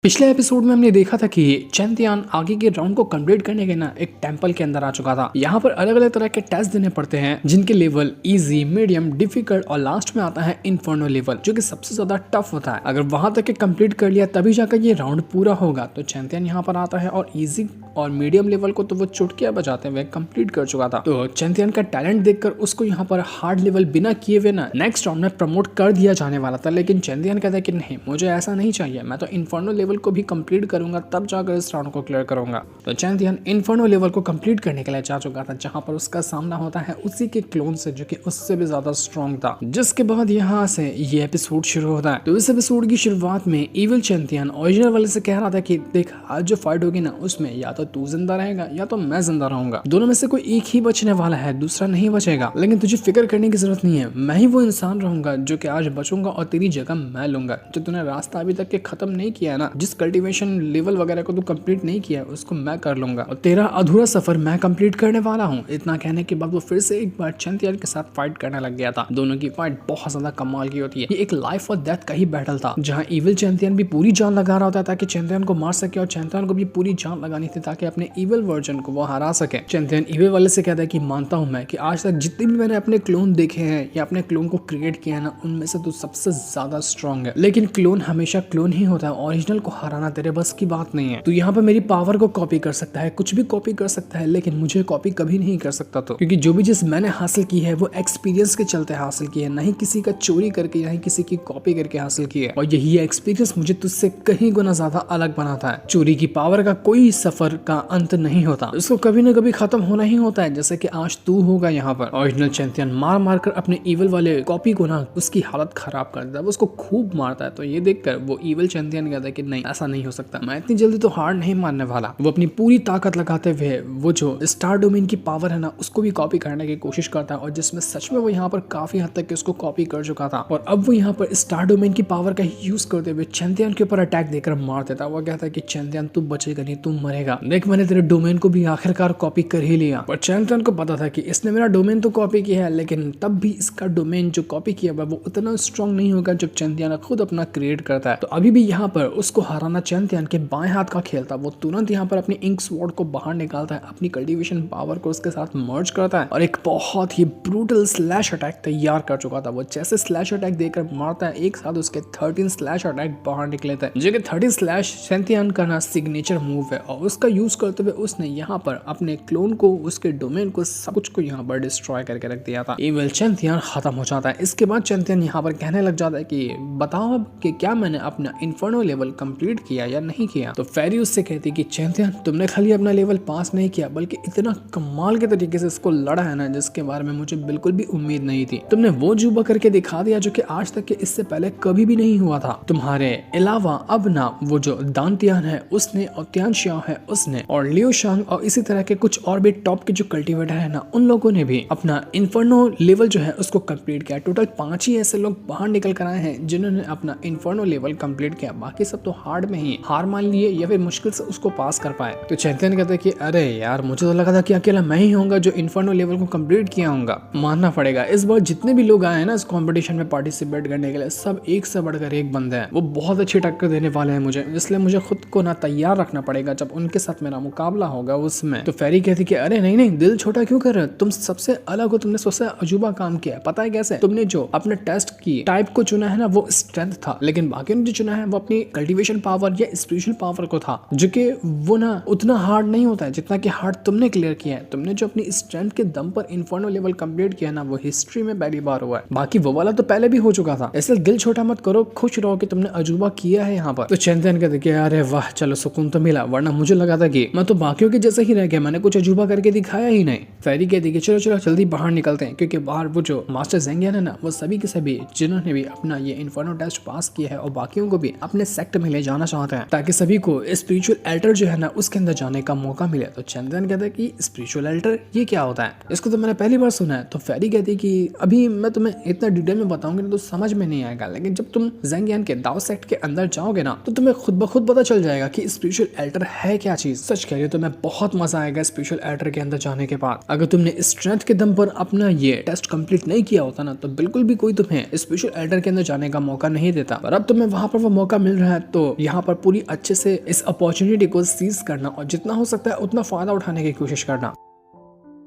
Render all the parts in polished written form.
पिछले एपिसोड में हमने देखा था कि चैंतियान आगे के राउंड को कंप्लीट करने के ना एक टेंपल के अंदर आ चुका था। यहाँ पर अलग अलग तरह के टेस्ट देने पड़ते हैं जिनके लेवल इजी, मीडियम, डिफिकल्ट और लास्ट में आता है इन्फर्नो लेवल जो कि सबसे ज्यादा टफ होता है। अगर वहां तक के कंप्लीट कर लिया तभी जाकर ये राउंड पूरा होगा। तो चैंतियान यहाँ पर आता है और इजी और मीडियम लेवल को तो वो चुटकियां बजाते हुए कंप्लीट कर चुका था। तो चैंतियान का टैलेंट देखकर उसको यहाँ पर हार्ड लेवल बिना किए हुए ना नेक्स्ट राउंड में प्रमोट कर दिया जाने वाला था, लेकिन चैंतियान कहता है कि नहीं, मुझे ऐसा नहीं चाहिए, मैं तो इन्फर्नो लेवल को भी कंप्लीट करूंगा तब जाकर इस राउंड को क्लियर करूंगा। तो चैंतियान इन्फर्नो लेवल को कंप्लीट करने के लिए जा चुका था, जहां पर उसका सामना होता है उसी के क्लोन से जो कि उससे भी ज्यादा स्ट्रॉन्ग था। जिसके बाद यहाँ से ये एपिसोड शुरू होता है। तो इस एपिसोड की शुरुआत में इविल चैंतियान ओरिजिनल वाले से कह रहा था कि देख, आज जो फाइट होगी ना उसमें या तो तू जिंदा रहेगा या तो मैं जिंदा रहूंगा, दोनों में से कोई एक ही बचने वाला है, दूसरा नहीं बचेगा। लेकिन तुझे फिक्र करने की जरूरत नहीं है, मैं ही वो इंसान रहूंगा जो कि आज बचूंगा और तेरी जगह मैं लूंगा। जो तूने रास्ता अभी तक के खत्म नहीं किया है ना, जिस कल्टीवेशन लेवल वगैरह को तू कंप्लीट नहीं किया उसको मैं कर लूंगा और तेरा अधूरा सफर मैं कंप्लीट करने वाला हूँ। इतना कहने के बाद वो फिर से एक बार चैंतियान के साथ फाइट करने लग गया था। दोनों की फाइट बहुत ज्यादा कमाल की होती है। ये एक लाइफ और डेथ का ही बैटल था, जहाँ इविल चैंतियान भी पूरी जान लगा रहा होता था ताकि चैंतियान को मार सके और चैंतियान को भी पूरी जान लगानी थी ताकि अपने इविल वर्जन को वो हरा सके। चैंतियान इविल वाले से कहता है कि मानता हूँ मैं कि आज तक जितने भी मैंने अपने क्लोन देखे हैं या अपने क्लोन को क्रिएट किया है ना, उनमें से तू सबसे ज्यादा स्ट्रॉन्ग है। लेकिन क्लोन हमेशा क्लोन ही होता है, ओरिजिनल को हराना तेरे बस की बात नहीं है। तू यहाँ पर मेरी पावर को कॉपी कर सकता है, कुछ भी कॉपी कर सकता है, लेकिन मुझे कॉपी कभी नहीं कर सकता। तो क्योंकि जो भी चीज मैंने हासिल की है वो एक्सपीरियंस के चलते हासिल की है, नहीं किसी का चोरी करके, नहीं किसी की कॉपी करके हासिल की है। और यही एक्सपीरियंस मुझे तुझसे कहीं गुना ज्यादा अलग बनाता है। चोरी की पावर का कोई सफर का अंत नहीं होता, इसको कभी न कभी खत्म होना ही होता है, जैसे कि आज तू होगा। यहाँ पर ओरिजिनल चैंतियन मार मार कर अपने इविल वाले कॉपी को ना उसकी हालत खराब कर देता है, वो उसको खूब मारता है। तो ये देखकर वो इविल चैंतियन कहता है कि नहीं, ऐसा नहीं हो सकता, मैं इतनी जल्दी तो हार नहीं मानने वाला। वो अपनी पूरी ताकत लगाते हुए वो जो स्टार डोमेन की पावर है ना उसको भी कॉपी करने की कोशिश करता है, और जिसमें सच में वो यहाँ पर काफी हद तक उसको कॉपी कर चुका था। और अब वो यहाँ पर स्टार डोमेन की पावर का यूज करते हुए चैंतियन के ऊपर अटैक देकर मार देता है। वो कहता है कि चैंतियन तू बचेगा नहीं, तू मरेगा। देख, मैंने तेरे डोमेन को भी आखिरकार कॉपी कर ही लिया। पर चैंतियन को पता था कि इसने मेरा डोमेन तो कॉपी किया है, लेकिन तब भी इसका डोमेन जो कॉपी किया हुआ वो उतना स्ट्रॉन्ग नहीं होगा जब चैंतियन खुद अपना क्रिएट करता है। तो अभी भी यहाँ पर उसको हराना चैंतियन के बाएं हाथ का खेल था। वो तुरंत यहाँ पर अपनी इंक स्वॉर्ड को बाहर निकालता है, अपनी कल्टीवेशन पावर को उसके साथ मर्ज करता है और एक बहुत ही ब्रूटल स्लैश अटैक तैयार कर चुका था। वो जैसे स्लैश अटैक देकर मारता है, एक साथ उसके 13 स्लैश अटैक बाहर निकले थे, जो कि 13 स्लैश चैंतियन का ना सिग्नेचर मूव है। और उसका यूज करते हुए उसने यहाँ पर अपने क्लोन को, उसके डोमेन को, सब कुछ को यहाँ पर डिस्ट्रॉय करके रख दिया था। इविल चैंतियन खत्म हो जाता है। इसके बाद चैंतियन यहाँ पर कहने लग जाता है कि बताओ अब कि क्या मैंने अपना इन्फर्नो लेवल कंप्लीट किया या नहीं किया। तो फेरी उससे कहती कि चैंतियन, तुमने खाली अपना लेवल पास नहीं किया बल्कि इतना कमाल के तरीके से इसको लड़ा है ना, जिसके बारे में मुझे बिल्कुल भी उम्मीद नहीं थी। तुमने वो जुबा करके दिखा दिया जो कि आज तक के इससे पहले कभी भी नहीं हुआ था। तुम्हारे अलावा अब ना वो जो दांतियान है उसने, और त्यानशिया है उसने, और लियो शांग और इसी तरह के कुछ और भी टॉप के जो कल्टीवेटर है ना, उन लोगों ने भी अपना इन्फर्नो लेवल जो है उसको कंप्लीट किया। टोटल 5 ही ऐसे लोग बाहर निकल कर आए हैं जिन्होंने अपना इन्फर्नो लेवल कंप्लीट किया, बाकी सब तो हार्ड में ही हार मान लिए या फिर मुश्किल से उसको पास कर पाए। तो चैंतियन कहता है कि अरे यार, मुझे तो लगा था कि अकेला मैं ही होऊंगा जो इन्फर्नो लेवल को कंप्लीट किया होगा। मानना पड़ेगा इस बार जितने भी लोग आए हैं ना इस कंपटीशन में पार्टिसिपेट करने के लिए, सब एक से बढ़कर एक बंदे हैं। वो बहुत अच्छी टक्कर देने वाले हैं मुझे, इसलिए मुझे खुद को ना तैयार रखना पड़ेगा जब उनके साथ मेरा मुकाबला होगा उसमें। तो फेरी कहती कि अरे नहीं नहीं, दिल छोटा क्यों कर रहे हो, तुम सबसे अलग हो, तुमने सबसे अजूबा काम किया है। पता है कैसे? तुमने जो अपने टेस्ट की टाइप को चुना है ना वो स्ट्रेंथ था, लेकिन बाकी ने जो चुना है वो अपनी कल्टीवेशन पावर या स्पिरिचुअल पावर को था, जो कि वो ना उतना हार्ड नहीं होता है जितना कि हार्ड तुमने क्लियर किया है। तुमने जो अपनी स्ट्रेंथ के दम पर इन्फर्नो लेवल कंप्लीट किया ना, वो हिस्ट्री में पहली बार हुआ है। बाकी वो वाला तो पहले भी हो चुका था, इसलिए दिल छोटा मत करो, खुश रहो कि तुमने अजूबा किया है यहाँ पर। तो चैंतियन कहते कि अरे वाह, चलो सुकून तो मिला, वरना मुझे लगा था कि मैं तो बाकियों के जैसे ही रह गया, मैंने कुछ अजूबा करके दिखाया ही नहीं। फेरी कहती कि चलो चलो जल्दी बाहर निकलते हैं, क्योंकि बाहर वो जो मास्टर ज़ेंगियन है ना, वो सभी के सभी जिन्होंने भी अपना ये इन्फर्नो टेस्ट पास किया है और बाकियों को भी अपने सेक्ट में ले जाना चाहते हैं ताकि सभी को स्पिरिचुअल एल्टर जो है ना उसके अंदर जाने का मौका मिले। तो चैंतियन कहता है कि स्पिरिचुअल एल्टर ये क्या होता है, इसको तो मैंने पहली बार सुना है। तो फेरी कहती है कि अभी मैं तुम्हें इतना डिटेल में बताऊंगी ना तो समझ में नहीं आएगा, लेकिन जब तुम ज़ेंगियन के दाओ सेक्ट के अंदर जाओगे ना तो तुम्हें खुद ब खुद पता चल जाएगा कि स्पिरिचुअल एल्टर है क्या चीज। सच कह रही हो, तुम्हें बहुत मजा आएगा स्पिरिचुअल एल्टर के अंदर जाने के बाद। अगर तुमने स्ट्रेंथ के दम पर अपना ये टेस्ट कंप्लीट नहीं किया होता ना तो बिल्कुल भी कोई तुम्हें स्पिरिचुअल एल्टर के अंदर जाने का मौका नहीं देता, पर अब तुम्हें वहां पर वो मौका मिल रहा है तो को यहाँ पर पूरी अच्छे से इस अपॉर्चुनिटी को सीज करना और जितना हो सकता है उतना फायदा उठाने की कोशिश करना।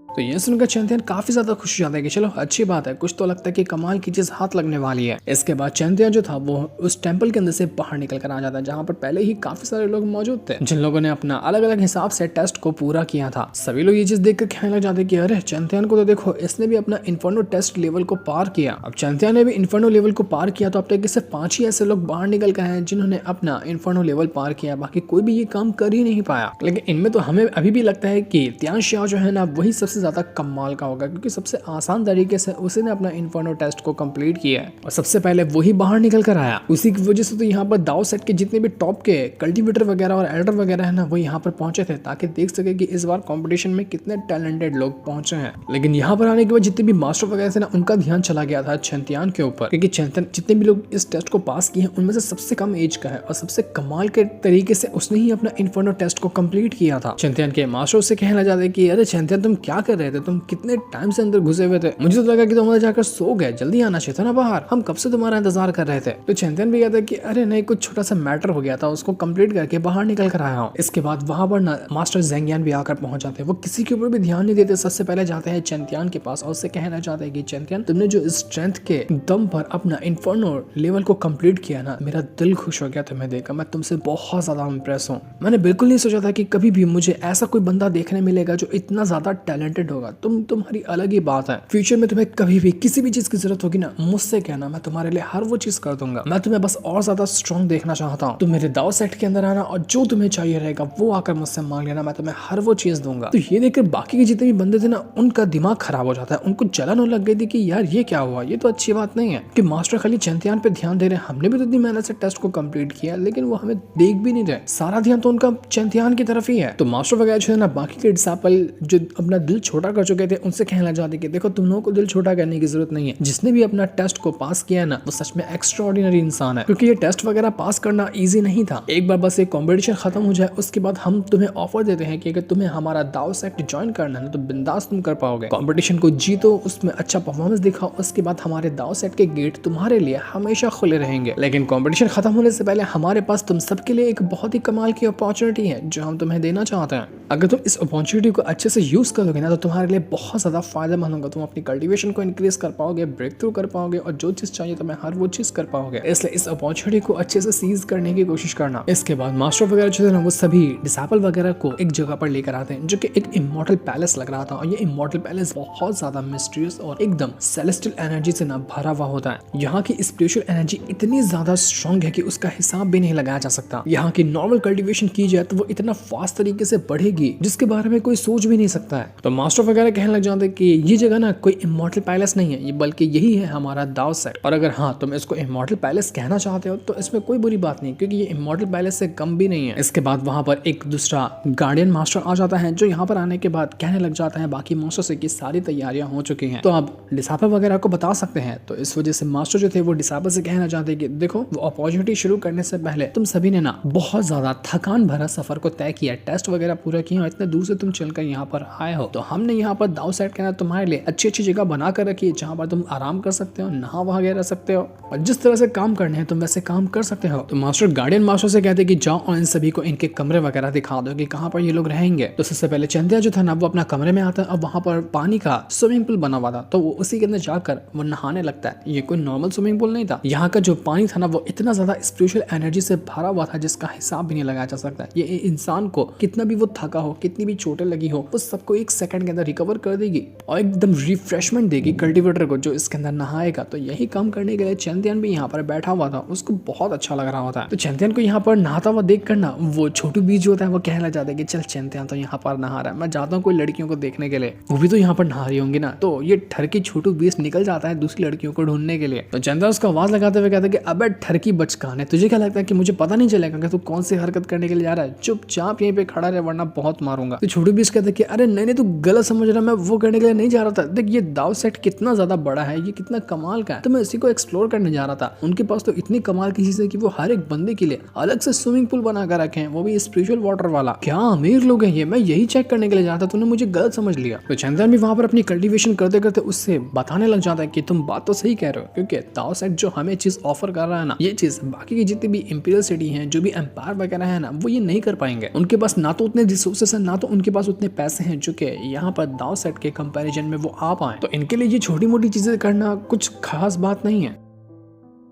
तो ये सुनकर चैंपियन काफी ज्यादा खुश हो जाता है कि चलो अच्छी बात है, कुछ तो लगता है कि कमाल की चीज हाथ लगने वाली है। इसके बाद चैंपियन जो था वो उस टेंपल के अंदर से बाहर निकल कर आ जाता है, जहाँ पर पहले ही काफी सारे लोग मौजूद थे जिन लोगों ने अपना अलग अलग हिसाब से टेस्ट को पूरा किया था। सभी लोग ये चीज देखकर कहने लग जाते कि अरे चैंपियन को तो देखो, इसने भी अपना इन्फर्नो टेस्ट लेवल को पार किया। अब चैंपियन ने भी इन्फर्नो लेवल को पार किया तो अब तक सिर्फ 5 ही ऐसे लोग बाहर निकल गए हैं जिन्होंने अपना इन्फर्नो लेवल पार किया, बाकी कोई भी ये काम कर ही नहीं पाया। लेकिन इनमें तो हमें अभी भी लगता है कि त्यान शियाओ जो है ना वही सबसे ज्यादा कमाल होगा, क्योंकि सबसे आसान तरीके से उसने अपना इन्फर्नो टेस्ट को कंप्लीट किया है और सबसे पहले वही बाहर निकल कर आया। उसी की वजह से तो यहाँ पर दाव सेट के जितने भी टॉप के कल्टीवेटर वगैरह और एल्डर वगैरह है ना वो यहाँ पर पहुंचे थे ताकि देख सके कि इस बार कंपटीशन में कितने टैलेंटेड लोग पहुंचे हैं। लेकिन यहाँ पर आने के बाद जितने भी मास्टर वगैरह थे ना उनका ध्यान चला गया था चैंपियन के ऊपर, क्योंकि चैंपियन जितने भी लोग इस टेस्ट को पास किए हैं उनमें से सबसे कम एज का है और सबसे कमाल के तरीके से उसने ही अपना इन्फर्नो टेस्ट को कंप्लीट किया था। चैंपियन के मास्टर से कहने लग जाते कि अरे चैंपियन तुम क्या कर रहे थे, तुम कितने टाइम से अंदर घुसे हुए थे, मुझे तो लगा कि तुम अंदर जाकर सो गए, जल्दी आना चाहिए था ना बाहर, हम कब से तुम्हारा इंतजार कर रहे थे। तो चैंपियन भी कहता कि अरे नहीं, कुछ छोटा सा मैटर हो गया था, उसको कंप्लीट करके बाहर निकल कर आया हूँ। इसके बाद वहां पर मास्टर ज़ेंगियान भी आकर पहुंच जाते हैं। वो किसी के ऊपर भी ध्यान नहीं देते, सबसे पहले जाते हैं चैंपियन के पास और उससे कहना चाहते हैं कि चैंपियन तुमने जो स्ट्रेंथ के दम पर अपना इन्फर्नो लेवल को कंप्लीट किया ना, मेरा दिल खुश हो गया तुम्हें देखकर, मैं तुमसे बहुत ज्यादा इंप्रेस हूँ। मैंने बिल्कुल नहीं सोचा था कि कभी भी मुझे ऐसा कोई बंदा देखने मिलेगा जो इतना ज्यादा टैलेंटेड होगा। तुम्हारी अलग ही बात है। फ्यूचर में तुम्हें कभी भी किसी भी चीज की जरूरत होगी ना मुझसे कहना, मैं तुम्हारे लिए हर वो चीज कर दूंगा। मैं तुम्हें बस और ज्यादा स्ट्रॉन्ग देखना चाहता हूँ। तुम मेरे दाव सेट के अंदर आना और जो तुम्हें चाहिए रहेगा वो आकर मुझसे मांग लेना, मैं तुम्हें हर वो चीज दूंगा। तो ये देखकर बाकी के जितने भी बंदे थे ना उनका दिमाग खराब हो जाता है, उनको जलन होने लग गई थी कि यार ये क्या हुआ, ये तो अच्छी बात नहीं है कि मास्टर खाली चैंपियन पे ध्यान दे रहे हैं। हमने भी तो इतनी मेहनत से टेस्ट को कंप्लीट किया लेकिन वो हमें देख भी नहीं रहे, सारा ध्यान तो उनका चैंपियन की तरफ ही है। तो मास्टर वगैरह जो है ना बाकी के डिसाइपल जो अपना दिल छोटा कर चुके थे उनसे कहना चाहते कि देखो तुम लोगों को दिल छोटा करने की जरूरत नहीं है, जिसने भी अपना टेस्ट को पास किया ना वो सच में एक्स्ट्राऑर्डिनरी इंसान है, क्योंकि ये टेस्ट वगैरह पास करना इजी नहीं था। एक बार बस ये कंपटीशन खत्म हो जाए उसके बाद हम तुम्हें ऑफर देते हैं कि अगर तुम्हें हमारा दाव सेट ज्वाइन करना है तो बिंदास तुम कर पाओगे। कंपटीशन को जीतो, उसमें अच्छा परफॉर्मेंस दिखाओ, उसके बाद हमारे दाव सेट के गेट तुम्हारे लिए हमेशा खुले रहेंगे। लेकिन कंपटीशन खत्म होने से पहले हमारे पास तुम सबके लिए एक बहुत ही कमाल की अपॉर्चुनिटी है जो हम तुम्हें देना चाहते हैं। अगर तुम इस अपॉर्चुनिटी को अच्छे से यूज करोगे ना तो तुम्हारे लिए बहुत ज्यादा फायदेमंद होगा। तुम अपनी कल्टीवेशन को इंक्रीज कर पाओगे, ब्रेक थ्रू कर पाओगे और जो चीज चाहिए तुम्हें हर वो चीज कर पाओगे। इसलिए इस अपॉर्चुनिटी को अच्छे से सीज करने की कोशिश करना। इसके बाद मास्टर वगैरह जो है ना वो सभी डिसाइपल वगैरह को एक जगह पर लेकर आते हैं जो कि एक इमॉर्टल पैलेस लग रहा था और ये इमॉर्टल पैलेस बहुत ज्यादा मिस्टीरियस और एकदम सेलेस्टियल एनर्जी से ना भरा हुआ होता है। यहाँ की स्पिरिचुअल एनर्जी इतनी ज्यादा स्ट्रॉन्ग है कि उसका हिसाब भी नहीं लगाया जा सकता। यहाँ की नॉर्मल कल्टीवेशन की जाए तो वो इतना फास्ट तरीके से बढ़ेगी जिसके बारे में कोई सोच भी नहीं सकता है। तो मास्टर वगैरह कहने लग जाते कि ये जगह ना कोई इमॉर्टल पैलेस नहीं है, ये बल्कि यही है हमारा दाव सेट। और अगर हाँ तुम इसको इमॉर्टल पैलेस कहना चाहते हो तो इसमें कोई बुरी बात नहीं, क्योंकि ये इमॉर्टल पैलेस से कम भी नहीं है। इसके बाद वहां पर एक दूसरा गार्डियन मास्टर आ जाता है जो यहाँ पर आने के बाद कहने लग जाता है बाकी मास्टर से कि सारी तैयारियां हो चुकी हैं, तो आप डिसाइपल वगैरह को बता सकते हैं। तो इस वजह से मास्टर जो थे वो डिसाइपल से कहना चाहते कि देखो वो अपॉर्चुनिटी शुरू करने से पहले तुम सभी ने ना बहुत ज्यादा थकान भरा सफर को तय किया, टेस्ट वगैरह पूरा किया और इतने दूर से तुम चलकर यहाँ पर आए हो, तो हमने यहाँ पर दाव सेट के अंदर तुम्हारे लिए अच्छी अच्छी जगह बना कर रखी है जहाँ पर तुम आराम कर सकते हो, नहा वगैरह सकते हो और जिस तरह से काम करने हैं तुम वैसे काम कर सकते हो। तो मास्टर गार्डियन मास्टर से कहते कि जाओ और इन सभी को इनके कमरे वगैरह दिखा दो कि कहाँ पर ये लोग रहेंगे। तो सबसे पहले चंदिया जो था ना वो अपना कमरे में आता है और वहाँ पर पानी का स्विमिंग पूल बना हुआ था, तो वो उसी के अंदर जाकर वो नहाने लगता है। ये कोई नॉर्मल स्विमिंग पूल नहीं था, यहाँ का जो पानी था ना वो इतना ज्यादा स्पिरिचुअल एनर्जी से भरा हुआ था जिसका हिसाब भी नहीं लगाया जा सकता। ये इंसान को कितना भी वो थका हो, कितनी भी चोटें लगी हो, वो सबको एक सेकंड के अंदर रिकवर कर देगी और एकदम रिफ्रेशमेंट देगी कल्टीवेटर को जो इसके अंदर नहाएगा। तो यही काम करने के लिए चैंपियन भी यहाँ पर बैठा हुआ था, उसको बहुत अच्छा लग रहा होता है। तो चैंपियन को यहाँ पर नहाता हुआ देख कर ना वो छोटू बीज होता है वो कहने लग जाता है कि चल चैंपियन तो यहाँ पर नहा रहा है, मैं जाता हूँ कोई लड़कियों को देखने के लिए, वो भी तो यहाँ पर नहा रही होंगी ना। तो ये ठरकी छोटू बीज निकल जाता है दूसरी लड़कियों को ढूंढने के लिए। तो चैंपियन उसका आवाज लगाते हुए कहता है कि अबे ठरकी बचकान है, तुझे क्या लगता है कि मुझे पता नहीं चलेगा कि तू कौन सी हरकत करने के लिए जा रहा है, चुपचाप यहीं पे खड़ा रहे वरना बहुत मारूंगा। तो छोटू बीच कहता है कि अरे नहीं नहीं तू गलत समझ रहा, मैं वो करने के लिए नहीं जा रहा था। देख ये दाव सेट कितना ज्यादा बड़ा है, ये कितना कमाल का है, तो मैं इसी को एक्सप्लोर करने जा रहा था। उनके पास तो इतनी कमाल की चीज है कि वो हर एक बंदे के लिए अलग से स्विमिंग पूल बना कर रखे हैं, वो भी स्पिरिचुअल वाटर वाला। क्या अमीर लोग हैं ये, मैं यही चेक करने के लिए जा रहा था, तूने मुझे गलत समझ लिया। तो चंदन भी वहां पर अपनी कल्टीवेशन करते करते उससे बताने लग जाता है कि तुम बात तो सही कह रहे हो, क्योंकि दाव सेट जो हमें चीज ऑफर कर रहा है ना, ये चीज बाकी की जितनी भी इंपीरियल सिटी हैं, जो भी एम्पायर वगैरह है ना, वो ये नहीं कर पाएंगे। उनके पास ना तो उतने रिसोर्सेस हैं, ना तो उनके पास उतने पैसे हैं जो कि यहाँ पर दाव सेट के कंपैरिजन में वो आ पाए। तो इनके लिए ये छोटी मोटी चीजें करना कुछ खास बात नहीं है।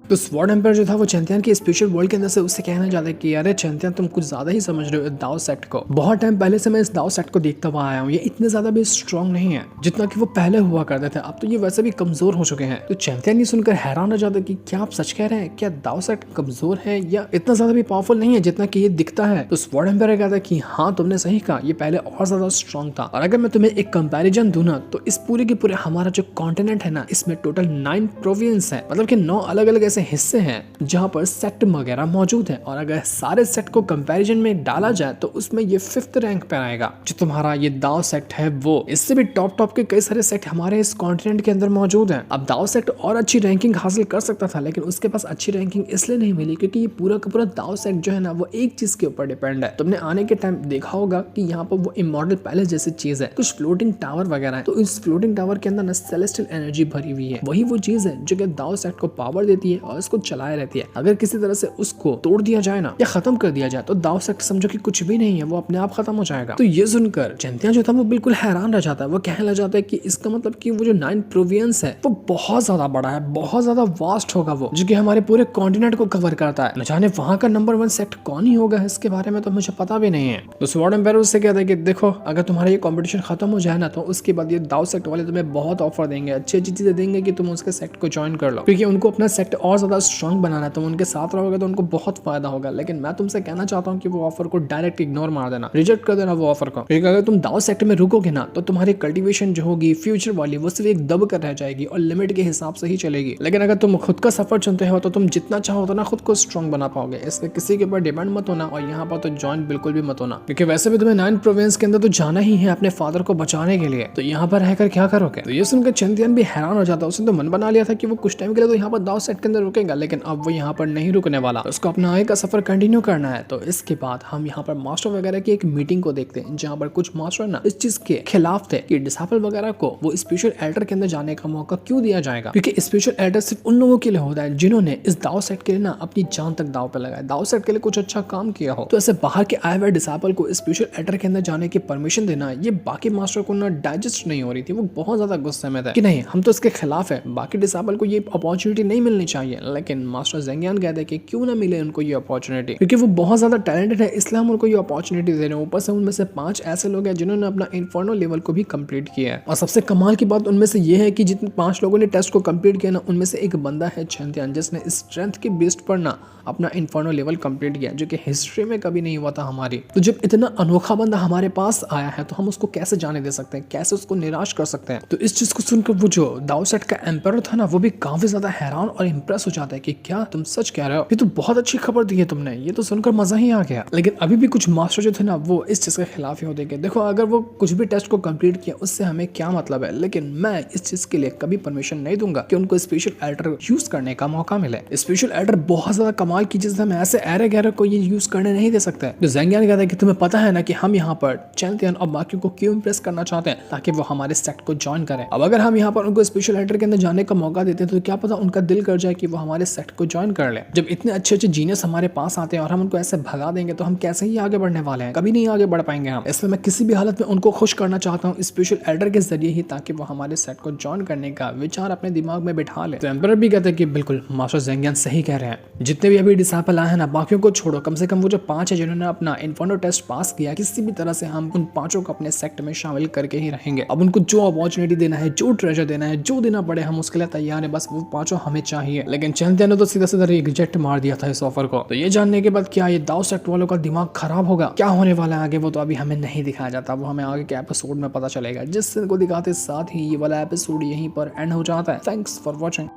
तो स्वॉर्ड एम्पायर जो था वो चैंतियन के स्पेशल वर्ल्ड के अंदर से उससे कहना चाहता है कि अरे चैंतियन तुम कुछ ज्यादा ही समझ रहे हो दाव सेट को। बहुत टाइम पहले से मैं इस दाव सेट को देखता हुआ आया हूँ, ये इतने ज्यादा भी स्ट्रॉन्ग नहीं है जितना कि वो पहले हुआ करते थे। अब तो ये वैसे भी कमजोर हो चुके हैं। तो चैंतियन ये सुनकर हैरान हो जाता है कि क्या आप सच कह रहे हैं, क्या दाव सेट कमजोर है या इतना ज्यादा भी पावरफुल नहीं है जितना कि ये दिखता है। तो स्वॉर्ड एम्पायर कहता है कि हाँ तुमने सही कहा, ये पहले और ज्यादा स्ट्रॉन्ग था। और अगर मैं तुम्हें एक कंपेरिजन दूं ना, तो इस पूरे के पूरे हमारा जो कॉन्टिनेंट है ना, इसमें टोटल 9 प्रोविंस है, मतलब कि 9 अलग अलग ऐसे हिस्से हैं जहां पर सेट वगैरह मौजूद है। और अगर सारे सेट को कंपैरिजन में डाला जाए तो उसमें ये 5th रैंक पर आएगा। जो तुम्हारा ये दाव सेट है वो इससे भी टॉप के कई सारे सेट हमारे इस कॉन्टिनेंट के अंदर मौजूद हैं। अब दाव सेट और अच्छी रैंकिंग हासिल कर सकता था, लेकिन उसके पास अच्छी रैंकिंग इसलिए नहीं मिली क्योंकि ये पूरा का पूरा दाव सेट जो है ना, वो एक चीज के ऊपर डिपेंड है। तुमने आने के टाइम देखा होगा कि यहाँ पर वो इमॉर्टल पैलेस जैसी चीज है, कुछ फ्लोटिंग टावर वगैरह है। तो इस फ्लोटिंग टावर के अंदर ना सेलेस्टियल एनर्जी भरी हुई है, वही वो चीज है जो कि दाव सेट को पावर देती है और इसको चलाए रहती है। अगर किसी तरह से उसको तोड़ दिया जाए ना या खत्म कर दिया जाए तो दाव सेट समझो कि कुछ भी नहीं है, वो अपने आप खत्म हो जाएगा। तो ये सुनकर चैंतियन जो था वो बिल्कुल हैरान रह जाता है। वो कहने लग जाता है कि इसका मतलब कि वो जो 9 प्रोविंस है वो बहुत ज्यादा बड़ा है, बहुत ज्यादा वास्ट होगा वो, जो कि हमारे पूरे कॉन्टिनेंट को कवर करता है। न जाने वहां का नंबर 1 सेट कौन ही होगा, इसके बारे में तो मुझे पता भी नहीं है। तो स्वॉर्ड एम्पायर उससे कहता है कि देखो अगर तुम्हारा ये कॉम्पिटिशन खत्म हो जाए ना, तो उसके बाद ये दाव सेट वाले तुम्हें बहुत ऑफर देंगे, अच्छी अच्छी चीजें देंगे कि तुम उसके सेट को ज्वाइन कर लो, क्योंकि उनको अपना सेट और ज्यादा स्ट्रॉन्ग बनाना है। तुम उनके साथ रहोगे तो उनको बहुत फायदा होगा। लेकिन मैं तुमसे कहना चाहता हूँ कि वो ऑफर को डायरेक्ट इग्नोर मार देना, रिजेक्ट कर देना वो ऑफर को, क्योंकि अगर तुम दाव सेक्टर में रुकोगे ना तो तुम्हारी कल्टीवेशन जो होगी फ्यूचर वाली वो सिर्फ एक दब कर रह जाएगी और लिमिट के हिसाब से ही चलेगी। लेकिन अगर तुम खुद का सफर चुनते हो तो तुम जितना चाहो उतना खुद को स्ट्रॉन्ग बना पाओगे। इसलिए किसी के ऊपर डिपेंड मत होना और यहाँ पर तो ज्वाइन बिल्कुल भी मत होना, क्योंकि वैसे भी तुम्हें 9 प्रोविंस के अंदर तो जाना ही है अपने फादर को बचाने के लिए। तो यहाँ पर रहकर क्या करोगे। तो ये सुनकर चैंतियन भी हैरान हो जाता है। उसने तो मन बना लिया था कि वो कुछ टाइम के लिए तो यहाँ पर दाव सेट के अंदर रुकेगा, लेकिन अब वो यहाँ पर नहीं रुकने वाला, उसको अपना आगे का सफर कंटिन्यू करना है। तो इसके बाद हम यहाँ पर मास्टर वगैरह की एक मीटिंग को देखते हैं, जहाँ पर कुछ मास्टर ना इस चीज के खिलाफ थे कि डिसाइपल वगैरह को वो स्पेशल एल्डर के अंदर जाने का मौका क्यों दिया जाएगा, क्योंकि स्पेशल एल्डर सिर्फ उन लोगों के लिए होता है जिन्होंने इस दाव सेट के लिए ना अपनी जान तक दाव पे लगाया, दाव सेट के लिए कुछ अच्छा काम किया हो। तो ऐसे बाहर के आए हुए डिसाइपल को स्पेशल एल्डर के अंदर जाने की परमिशन देना, ये बाकी मास्टर को ना डाइजेस्ट नहीं हो रही थी। वो बहुत ज्यादा गुस्से में थे कि नहीं हम तो इसके खिलाफ है, बाकी डिसाइपल को ये अपॉर्चुनिटी नहीं मिलनी चाहिए। लेकिन मास्टर जेंगियान कहते हैं कि क्यों ना मिले उनको ये अपॉर्चुनिटी, क्योंकि वो बहुत ज्यादा टैलेंटेड है, इसलिए हम उनको ये अपॉर्चुनिटी दे रहे हैं। ऊपर से उनमें से 5 ऐसे लोग हैं जिन्होंने अपना इन्फर्नो लेवल को भी कंप्लीट किया है। और सबसे कमाल की बात उनमें से ये है कि जितने 5 लोगों ने टेस्ट को कंप्लीट किया ना, उनमें से एक बंदा है चैंतियन, जिसने स्ट्रेंथ के बेस्ड पर ना अपना इन्फर्नो लेवल कंप्लीट किया, जो कि हिस्ट्री में कभी नहीं हुआ था हमारी। तो जब इतना अनोखा बंदा हमारे पास आया है तो हम उसको कैसे जाने दे सकते हैं, कैसे उसको निराश कर सकते हैं। तो इस चीज को सुनकर वो जो दाव सेट का एम्पायर था ना, वो भी काफी ज्यादा हैरान और इंप्रेस हो जाता है कि क्या तुम सच कह रहे हो, ये तो बहुत अच्छी खबर दी है तुमने, ये तो सुनकर मजा ही आ गया। लेकिन अभी भी कुछ मास्टर जो थे ना वो इस चीज के खिलाफ ही होते हैं। देखो अगर वो कुछ भी टेस्ट को कंप्लीट किया उससे हमें क्या मतलब है, लेकिन मैं इस चीज के लिए कभी परमिशन नहीं दूंगा कि उनको स्पेशल एल्डर यूज करने का मौका मिले। स्पेशल एल्डर बहुत ज्यादा कमाल की चीज है, मैं ऐसे एरे गैरे को ये यूज करने नहीं दे सकते। तो जेंगियान कहता है कि तुम्हें पता है ना कि हम यहाँ पर चैंपियन और बाकियों को क्यों इंप्रेस करना चाहते हैं, ताकि वो हमारे सेक्ट को ज्वाइन करें। अब अगर हम यहाँ पर उनको स्पेशल एल्डर के अंदर जाने का मौका देते हैं तो क्या पता उनका दिल कर जाए कि वो हमारे सेक्ट को ज्वाइन कर ले। जब इतने अच्छे अच्छे जीनियस हमारे पास आते हैं और हम उनको ऐसे भगा देंगे तो हम कैसे ही आगे बढ़ने वाले हैं, कभी नहीं आगे बढ़ पाएंगे हम। इसलिए मैं किसी भी हालत में उनको खुश करना चाहता हूँ स्पेशल एल्डर के जरिए ही, ताकि वो हमारे सेट को ज्वाइन करने का विचार अपने दिमाग में बिठा ले। तो एम्परर भी कहते हैं कि बिल्कुल मास्टर जेंगियान सही कह रहे हैं, जितने भी अभी डिसाइपल आए हैं ना, बाकियों को छोड़ो, कम से कम वो जो 5 है जिन्होंने अपना इन्फर्नो टेस्ट पास किया, किसी भी तरह से हम उन 5 को अपने सेक्ट में शामिल करके ही रहेंगे। अब उनको जो अपॉर्चुनिटी देना है, जो ट्रेजर देना है, जो देना पड़े, हम उसके लिए तैयार है, बस वो 5 हमें चाहिए। लेकिन चैंपियन ने तो सीधा सीधा रिजेक्ट मार दिया था इस ऑफर को। तो ये जानने के बाद क्या ये दाव सेक्ट वालों का दिमाग खराब होगा, क्या होने वाला है आगे, वो तो अभी हमें नहीं दिखाया जाता, वो हमें आगे के एपिसोड में पता चलेगा, जिससे को दिखाते साथ ही ये वाला एपिसोड यहीं पर एंड हो जाता है। Thanks for watching.